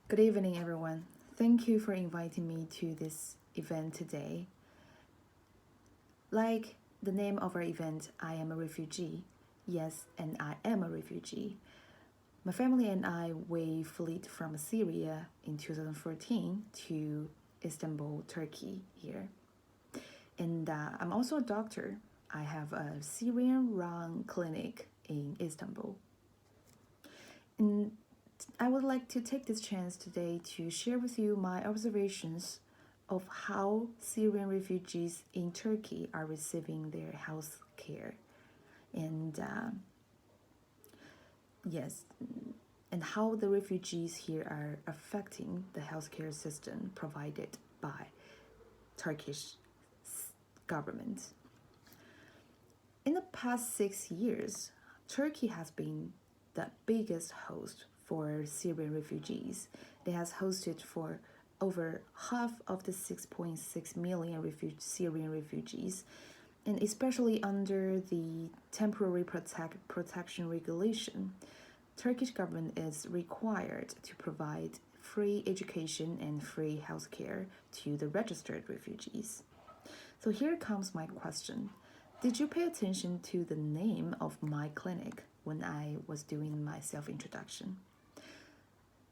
Good evening, everyone. Thank you for inviting me to this event today. Like the name of our event, I am a refugee. Yes, and I am a refugee. My family and I we fled from Syria in 2014 to Istanbul, Turkey here. And I'm also a doctor. I have a Syrian run clinic in Istanbul. And I would like to take this chance today to share with you my observations of how Syrian refugees in Turkey are receiving their health care. And yes, and how the refugees here are affecting the healthcare system provided by Turkish government. In the past 6 years, Turkey has been the biggest host for Syrian refugees. It has hosted for over half of the 6.6 million Syrian refugees, and especially under the temporary protection regulation, Turkish government is required to provide free education and free healthcare to the registered refugees. So here comes my question. Did you pay attention to the name of my clinic when I was doing my self-introduction?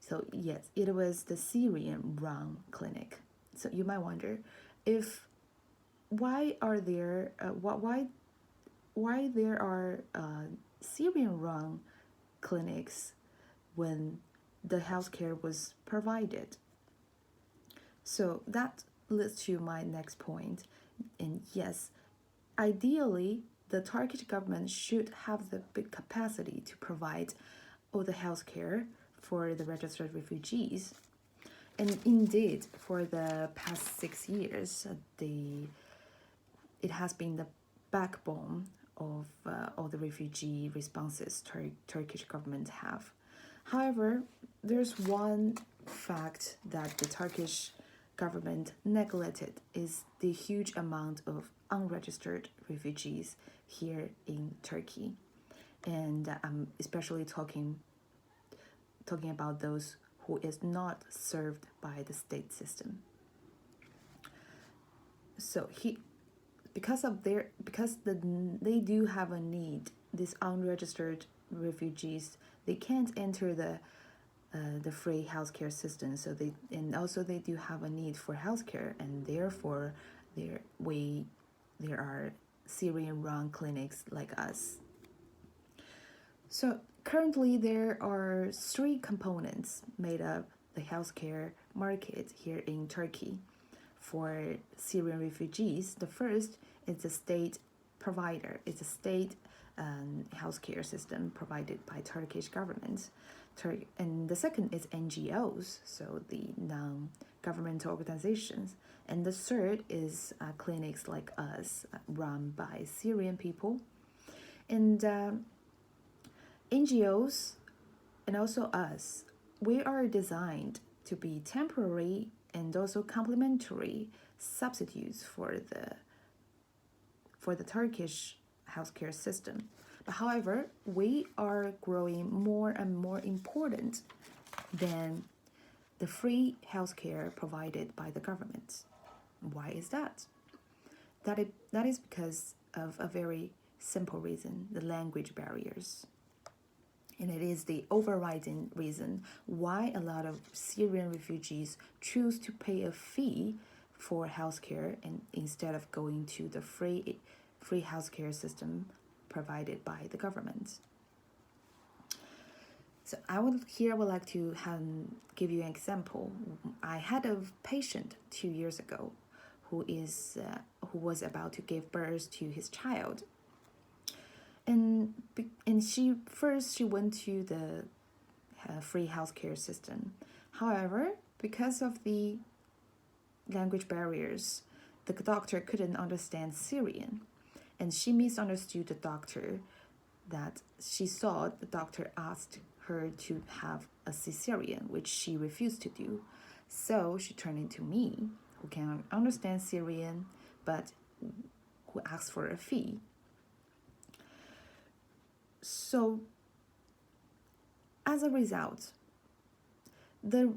So yes, it was the Syrian run clinic. So you might wonder if why are there why there are Syrian run clinics when the healthcare was provided. So that leads to my next point. And yes, ideally, the Turkish government should have the big capacity to provide all the healthcare for the registered refugees. And indeed, for the past 6 years, it has been the backbone of all the refugee responses Turkish government have. However, there's one fact that the Turkish government neglected is the huge amount of unregistered refugees here in Turkey, and I'm especially talking about those who is not served by the state system. So they do have a need. These unregistered refugees, they can't enter the free healthcare system. So they do have a need for healthcare, and therefore there are Syrian run clinics like us. So currently there are three components made up the healthcare market here in Turkey for Syrian refugees. The first is the state provider. It's a state healthcare system provided by Turkish government. And the second is NGOs, so the non-governmental organizations. And the third is clinics like us, run by Syrian people. And NGOs and also us, we are designed to be temporary and also complementary substitutes for the Turkish healthcare system. But however, we are growing more and more important than the free healthcare provided by the government. Why is that? That is because of a very simple reason, the language barriers. And it is the overriding reason why a lot of Syrian refugees choose to pay a fee for healthcare and instead of going to the free healthcare system provided by the government. So I would like to give you an example. I had a patient 2 years ago who was about to give birth to his child, and she went to the free healthcare system. However, because of the language barriers, the doctor couldn't understand Syrian, and she misunderstood the doctor. That she thought the doctor asked her to have a cesarean, which she refused to do. So she turned into me, who can understand Syrian, but who asked for a fee. So as a result, the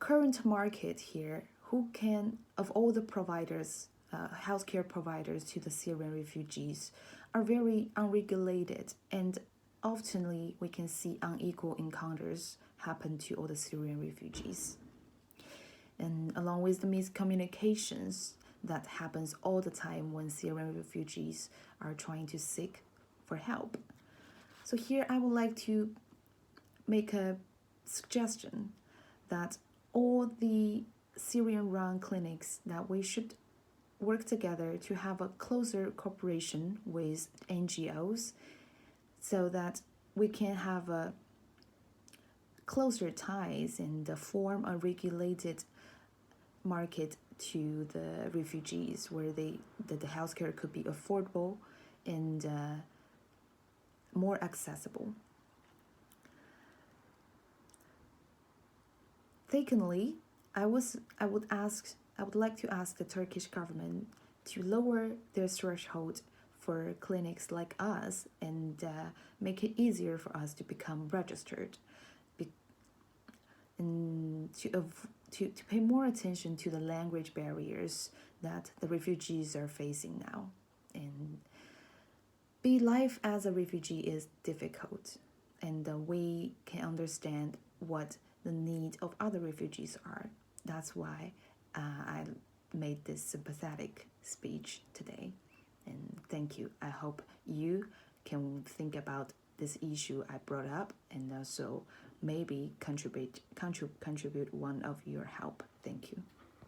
current market here, who can, of all the providers, healthcare providers to the Syrian refugees, are very unregulated, and oftenly we can see unequal encounters happen to all the Syrian refugees. And along with the miscommunications that happens all the time when Syrian refugees are trying to seek for help. So here I would like to make a suggestion that all the Syrian-run clinics, that we should work together to have a closer cooperation with NGOs so that we can have a closer ties and form a regulated market to the refugees where the healthcare could be affordable and more accessible. Secondly, I would like to ask the Turkish government to lower their threshold for clinics like us and make it easier for us to become registered, and to pay more attention to the language barriers that the refugees are facing now. And life as a refugee is difficult, and we can understand what the need of other refugees are. That's why I made this sympathetic speech today. And thank you. I hope you can think about this issue I brought up and also maybe contribute one of your help. Thank you.